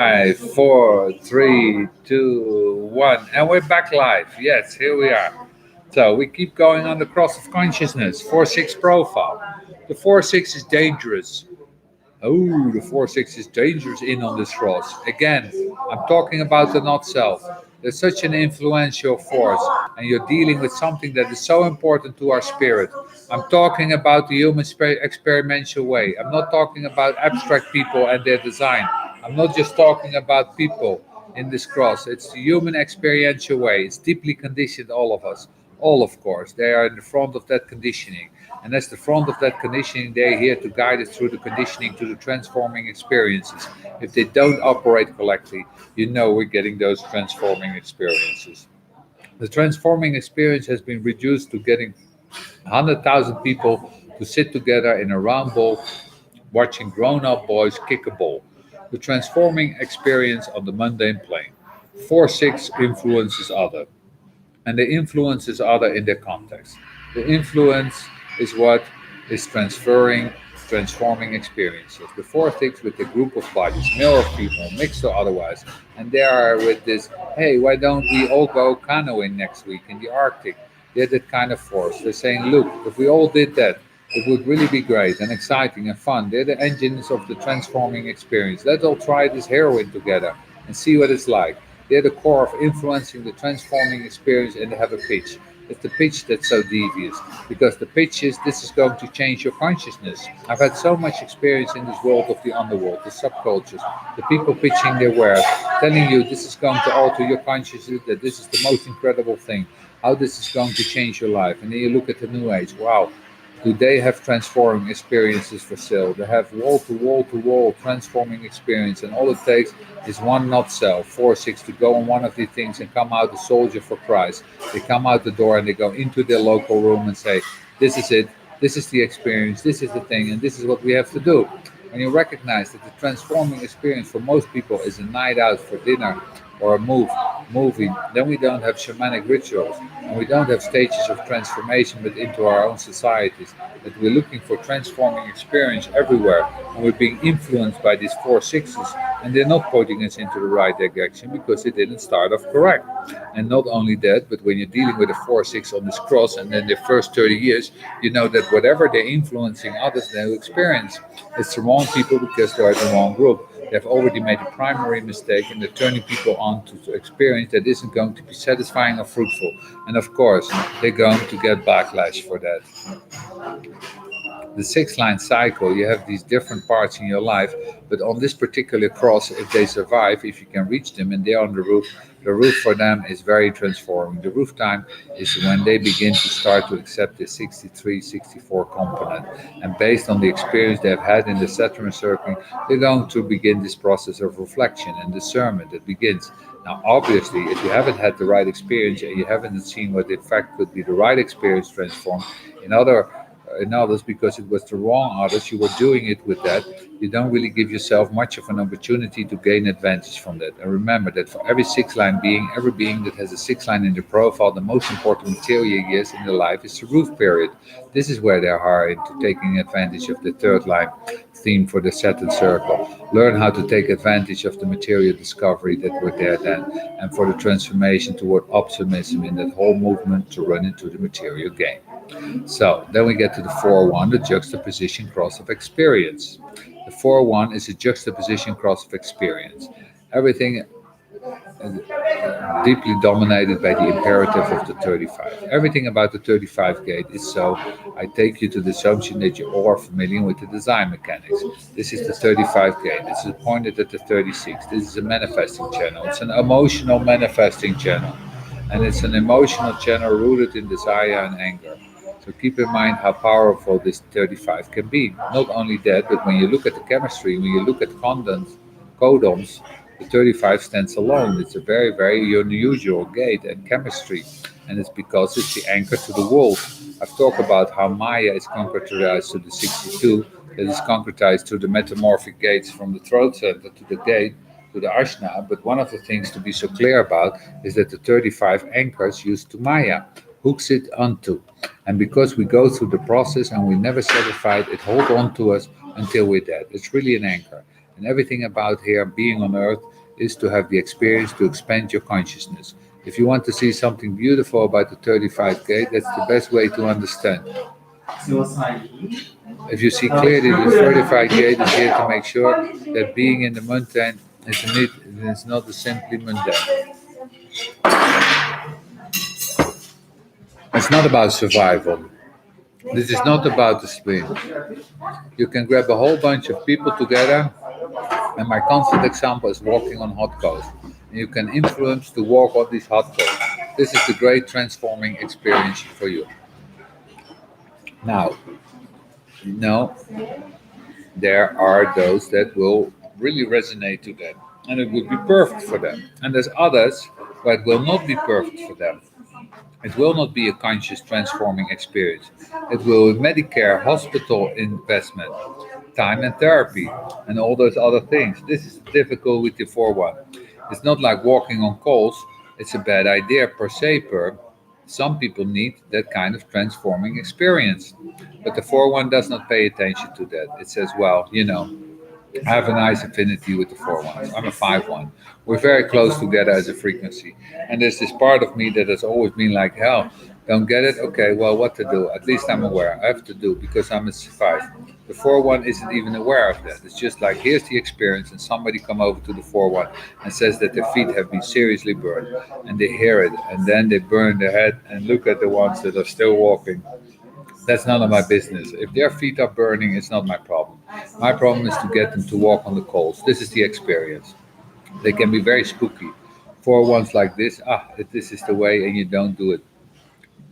Five, four, three, two, one, and we're back live. Yes, here we are. So we keep going on the cross of consciousness, 4-6 profile. The 4-6 is dangerous. Oh, the 4-6 is dangerous in on this cross. Again, I'm talking about the not self. There's such an influential force, and you're dealing with something that is so important to our spirit. I'm talking about the human experiential way. I'm not talking about abstract people and their design. I'm not just talking about people in this cross. It's the human experiential way. It's deeply conditioned, all of us. All, of course. They are in the front of that conditioning. And as the front of that conditioning, they're here to guide us through the conditioning to the transforming experiences. If they don't operate correctly, we're getting those transforming experiences. The transforming experience has been reduced to getting 100,000 people to sit together in a round ball watching grown-up boys kick a ball. The transforming experience on the mundane plane. 4-6 influences other, and the influences other in their context. The influence is what is transforming experiences. The 4-6 with a group of bodies, male or female, mixed or otherwise, and they are with this, hey, why don't we all go canoeing next week in the Arctic? They're that kind of force. They're saying, look, if we all did that, it would really be great and exciting and fun. They're the engines of the transforming experience. Let's all try this heroin together and see what it's like. They're the core of influencing the transforming experience, and they have a pitch. It's the pitch that's so devious, because the pitch is, this is going to change your consciousness. I've had so much experience in this world of the underworld, the subcultures, the people pitching their wares, telling you this is going to alter your consciousness, that this is the most incredible thing, how this is going to change your life. And then you look at the New Age, wow, do they have transforming experiences for sale? They have wall to wall to wall transforming experience, and all it takes is one not self, 4-6, to go on one of these things and come out a soldier for Christ. They come out the door and they go into their local room and say, this is it, this is the experience, this is the thing, and this is what we have to do. When you recognize that the transforming experience for most people is a night out for dinner or a movie, then we don't have shamanic rituals, and we don't have stages of transformation but into our own societies. That we're looking for transforming experience everywhere, and we're being influenced by these 4-6s, and they're not putting us into the right direction because they didn't start off correct. And not only that, but when you're dealing with a 4-6 on this cross, and then the first 30 years, you know that whatever they're influencing others, they experience. It's the wrong people because they're the wrong group. They've already made a primary mistake, and they're turning people on to experience that isn't going to be satisfying or fruitful. And of course, they're going to get backlash for that. The 6-line cycle, you have these different parts in your life, but on this particular cross, if they survive, if you can reach them and they're on the roof for them is very transforming. The roof time is when they begin to start to accept the 63, 64 component. And based on the experience they've had in the Saturn circle, they're going to begin this process of reflection and discernment that begins. Now, obviously, if you haven't had the right experience and you haven't seen what in fact could be the right experience transformed in others, because it was the wrong others, you were doing it with that, you don't really give yourself much of an opportunity to gain advantage from that. And remember that for every 6-line being, every being that has a 6-line in the profile, the most important material years in their life is the roof period. This is where they are into taking advantage of the 3rd-line theme for the Saturn circle. Learn how to take advantage of the material discovery that were there then, and for the transformation toward optimism in that whole movement to run into the material game. So then we get to the 4-1, the juxtaposition cross of experience. The 4-1 is a juxtaposition cross of experience. Everything is deeply dominated by the imperative of the 35. Everything about the 35 gate is so. I take you to the assumption that you all are familiar with the design mechanics. This is the 35 gate. This is pointed at the 36. This is a manifesting channel. It's an emotional manifesting channel. And it's an emotional channel rooted in desire and anger. So keep in mind how powerful this 35 can be. Not only that, but when you look at the chemistry, when you look at codons, the 35 stands alone. It's a very, very unusual gate and chemistry. And it's because it's the anchor to the world. I've talked about how Maya is concretized to the 62, that is concretized to the metamorphic gates from the throat center to the gate, to the Ashna. But one of the things to be so clear about is that the 35 anchors used to Maya, hooks it onto. And because we go through the process and we're never satisfied, it holds on to us until we're dead. It's really an anchor. And everything about here, being on earth, is to have the experience to expand your consciousness. If you want to see something beautiful about the 35 gate, that's the best way to understand. If you see clearly, the 35 gate is here to make sure that being in the mundane is not simply mundane. It's not about survival. This is not about the spleen. You can grab a whole bunch of people together, and my constant example is walking on hot coals. You can influence to walk on these hot coals. This is the great transforming experience for you. Now, you know, there are those that will really resonate to them, and it will be perfect for them. And there's others where it will not be perfect for them. It will not be a conscious transforming experience. It will be Medicare, hospital investment, time and therapy, and all those other things. This is difficult with the 4-1. It's not like walking on coals. It's a bad idea per se. Some people need that kind of transforming experience. But the 4-1 does not pay attention to that. It says, well, I have a nice affinity with the 4-1s. I'm a 5-1. We're very close together as a frequency. And there's this part of me that has always been like, hell, don't get it? Okay, well, what to do? At least I'm aware. I have to do because I'm a 5. The 4-1 isn't even aware of that. It's just like, here's the experience, and somebody come over to the 4-1 and says that their feet have been seriously burned. And they hear it, and then they burn their head and look at the ones that are still walking. That's none of my business. If their feet are burning, it's not my problem. My problem is to get them to walk on the coals. This is the experience. They can be very spooky. 4-1s like this, this is the way, and you don't do it.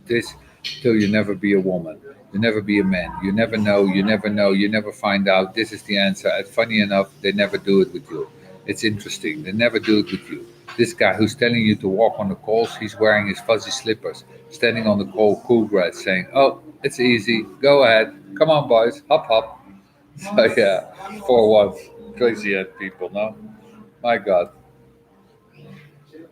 This till you never be a woman. You never be a man. You never know, you never find out. This is the answer. And funny enough, they never do it with you. It's interesting. They never do it with you. This guy who's telling you to walk on the coals, he's wearing his fuzzy slippers, standing on the cool grass, saying, "Oh, it's easy. Go ahead. Come on, boys. Hop, hop." So yeah, 4-1. Crazy head people, no? My God.